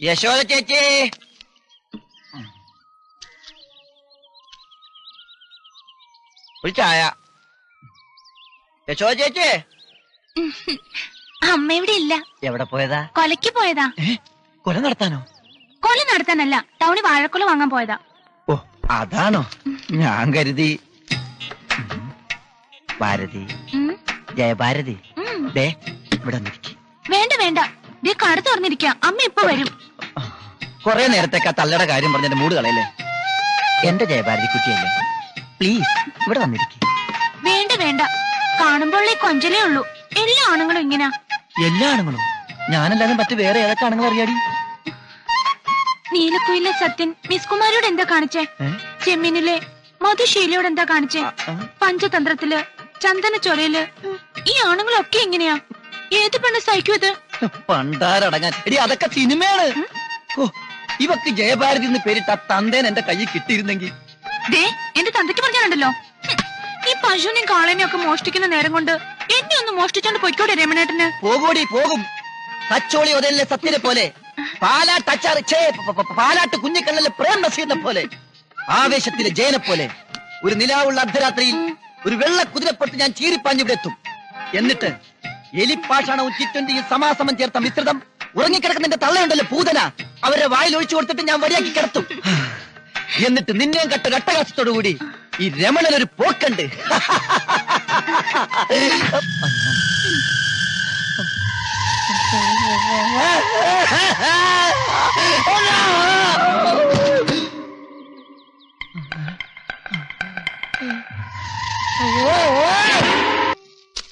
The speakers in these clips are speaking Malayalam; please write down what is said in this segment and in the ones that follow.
യശോദ ചേച്ചി, ഒരു ചായ. യശോദ ചേച്ചി. അമ്മ ഇവിടെ ഇല്ല. എവിടെ പോയതാ? കൊലയ്ക്ക് പോയതാ. കൊല നടത്താനോ? കൊല നടത്താനല്ല, ടൗണിൽ വാഴക്കൊല വാങ്ങാൻ പോയതാ. ഓ അതാണോ? ഞാൻ കരുതി ഭാരതി, ജയഭാരതി. ഇവിടെ വേണ്ട വേണ്ട, ദേ കട തുറന്നിരിക്കാം, അമ്മ ഇപ്പൊ വരും. കൊറേ നേരത്തേക്ക് ആ തള്ളയുടെ കാര്യം പറഞ്ഞ മൂട് കളയല്ലേ. എന്റെ ജയഭാരതി കുട്ടിയല്ലേ, പ്ലീസ് ഇവിടെ വന്നിരിക്കും. വേണ്ട വേണ്ട, കാണുമ്പോഴേ കൊഞ്ചലേ ഉള്ളൂ. എല്ലാ ആണുങ്ങളും ഇങ്ങനെ. എല്ലാ ആണുങ്ങളും? ഞാനല്ലാതെ മറ്റു വേറെ ഏതൊക്കെ ആണുങ്ങൾ അറിയാടി? നീലക്കുയിലെ സത്യൻ മിസ് കുമാരിയോട് എന്താ കാണിച്ചേ? ചെമ്മീനിലെ മധുശീലയോട് എന്താ കാണിച്ചേ? പഞ്ചതന്ത്രത്തില്, ചന്ദനച്ചൊരയില് ഈ ആണുങ്ങളൊക്കെ എങ്ങനെയാ? ഏത് പെണ്ണ് സഹിക്കുത്? പണ്ടാരടങ്ങാൻ എടി, അതൊക്കെ സിനിമയാണ്. ഇവക്ക് ജയഭാരതി എന്ന് പേരിട്ട് ആ തന്തേൻ എന്റെ കയ്യിൽ കിട്ടിയിരുന്നെങ്കിൽ. എന്റെ തന്തയ്ക്ക് പറഞ്ഞാലുണ്ടല്ലോ, ഈ പശുവിനെയും കാളനെയും ഒക്കെ മോഷ്ടിക്കുന്ന നേരം കൊണ്ട് എന്നെ ഒന്ന് മോഷ്ടിച്ചോണ്ട് പൊയ്ക്കോടെ രമണേട്ടന്. പോകൂടി പോകും. തച്ചോളി ഒതലിലെ സത്യനെ പോലെ, പാലാട്ട് കുഞ്ഞിക്കണ്ണലെ പ്രേം നസീറിനെ പോലെ, ആവേശത്തിലെ ജയനെ പോലെ, ഒരു നിലാവുള്ള അർദ്ധരാത്രിയിൽ ഒരു വെള്ള കുതിരപ്പുറത്ത് ഞാൻ ചീറിപ്പാഞ്ഞിവിടെ എത്തും. എന്നിട്ട് എലിപ്പാഷാണവും ചിറ്റന്റെ ഈ സമാസമം ചേർത്ത മിശ്രിതം ഉറങ്ങിക്കിടക്കുന്ന എന്റെ തള്ളയുണ്ടല്ലോ പൂതന, അവരുടെ വായിൽ ഒഴിച്ചു കൊടുത്തിട്ട് ഞാൻ വഴിയാക്കി കിടത്തും. എന്നിട്ട് നിന്നെയും കട്ട കട്ടകാശത്തോടുകൂടി ഈ രമണനൊരു പോക്കുണ്ട്.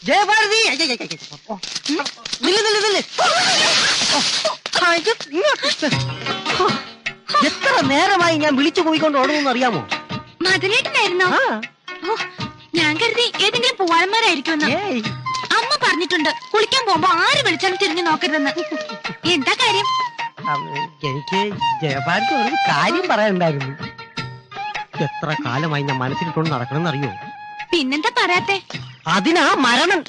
ജയഭാരതി, എത്ര നേരമായി ഞാൻ വിളിച്ചു പോയിക്കൊണ്ട് ഓടുന്നു അറിയാമോ? മതിലേട്ടനായിരുന്നോ? ഞാൻ കരുതി ഏതെങ്കിലും പൂവാഴന്മാരായിരിക്കുമെന്ന്. അമ്മ പറഞ്ഞിട്ടുണ്ട് കുളിക്കാൻ പോകുമ്പോ ആര് വിളിച്ചാലും തിരിഞ്ഞു നോക്കരുതെന്ന്. എന്താ കാര്യം? എനിക്ക് ജയഭാരതി ഒരു കാര്യം പറയാനുണ്ടായിരുന്നു. എത്ര കാലമായി ഞാൻ മനസ്സിലിട്ടുകൊണ്ട് നടക്കണമെന്ന് അറിയോ? പിന്നെന്താ പറയാത്തെ? അതിനാ മരണം,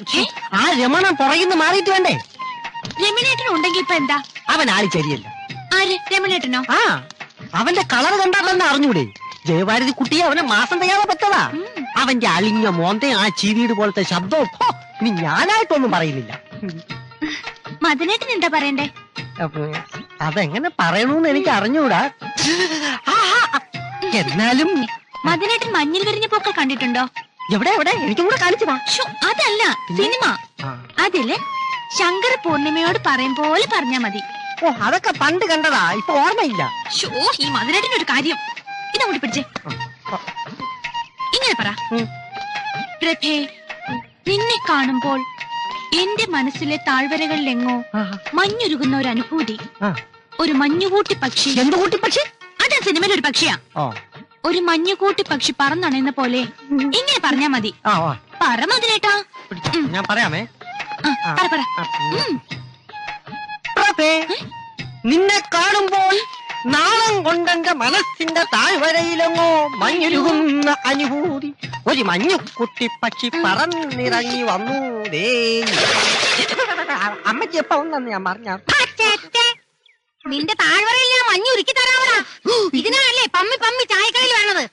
ആ രമണൻ പുറകിന്ന് മാറിയിട്ട് വേണ്ടേ? രമണേട്ടൻ ഉണ്ടെങ്കിൽ ഇപ്പൊ എന്താ? അവൻ ആളി ശരിയല്ല. ആര്? രമണേട്ടനോ? ആ, അവന്റെ കളർ കണ്ടാൽ തന്നെ അറിഞ്ഞൂടെ? ജയഭാരതി കുട്ടിയെ അവനെ മാസം തയ്യാതെ പറ്റതാ. അവന്റെ അളിഞ്ഞ മോന്തയും ആ ചീവീട് പോലത്തെ ശബ്ദവും ഇനി ഞാനായിട്ടൊന്നും പറയുന്നില്ല. മദനേട്ടൻ എന്താ പറയണ്ടേ? അതെങ്ങനെ പറയണമെന്ന് എനിക്ക് അറിഞ്ഞൂടാ. എന്നാലും മദനേട്ടൻ മഞ്ഞിൽ വിരിഞ്ഞ പൂക്കൾ കണ്ടിട്ടുണ്ടോ? എവിടെ എവിടെ? എനിക്കും കൂടെ കാണിച്ചതാ. അതല്ല, സിനിമ. അതില് ശങ്കര പൂർണിമയോട് പറയും പോലെ പറഞ്ഞാ മതി. ഓ, അതൊക്കെ പണ്ട് കണ്ടതാ, ഇപ്പൊ ഓർമ്മയില്ല. ഈ മദനേട്ടന്റെ ഒരു കാര്യം ഇതങ്ങോട്ട് പിടിച്ചേ. ഇങ്ങനെ പറ. പ്രഭേ, നിന്നെ കാണുമ്പോൾ എന്റെ മനസ്സിലെ താഴ്വരകളിലെങ്ങോ മഞ്ഞുരുകുന്ന ഒരു അനുഭൂതി. ഒരു മഞ്ഞുകൂട്ടി പക്ഷി. എന്ത് കൂട്ടി പക്ഷി? അതാ സിനിമയിൽ ഒരു പക്ഷിയാ. ഒരു മഞ്ഞുകൂട്ടി പക്ഷി പറന്നണയുന്ന പോലെ ഇങ്ങനെ പറഞ്ഞാ മതി. പറ മതിനേട്ടാ. ഞാൻ പറയാമേ. പറ. നിന്നെ കാണുമ്പോൾ നാളം കൊണ്ടെന്റെ മനസ്സിന്റെ താഴ്വരയിലെങ്ങോ മഞ്ഞുരുകുന്ന അനുഭൂതി. ഒരു മഞ്ഞുകുട്ടി പക്ഷി പറന്നിറങ്ങി വന്നു. അമ്മയ്ക്ക് എപ്പ വന്നു ഞാൻ പറഞ്ഞ. നിന്റെ താഴ്വരയിൽ ഞാൻ മഞ്ഞ് ഉരുക്കി തരാമടാ. ഇതിനാണല്ലേ പമ്മി ചായക്കടയിൽ വേണത്.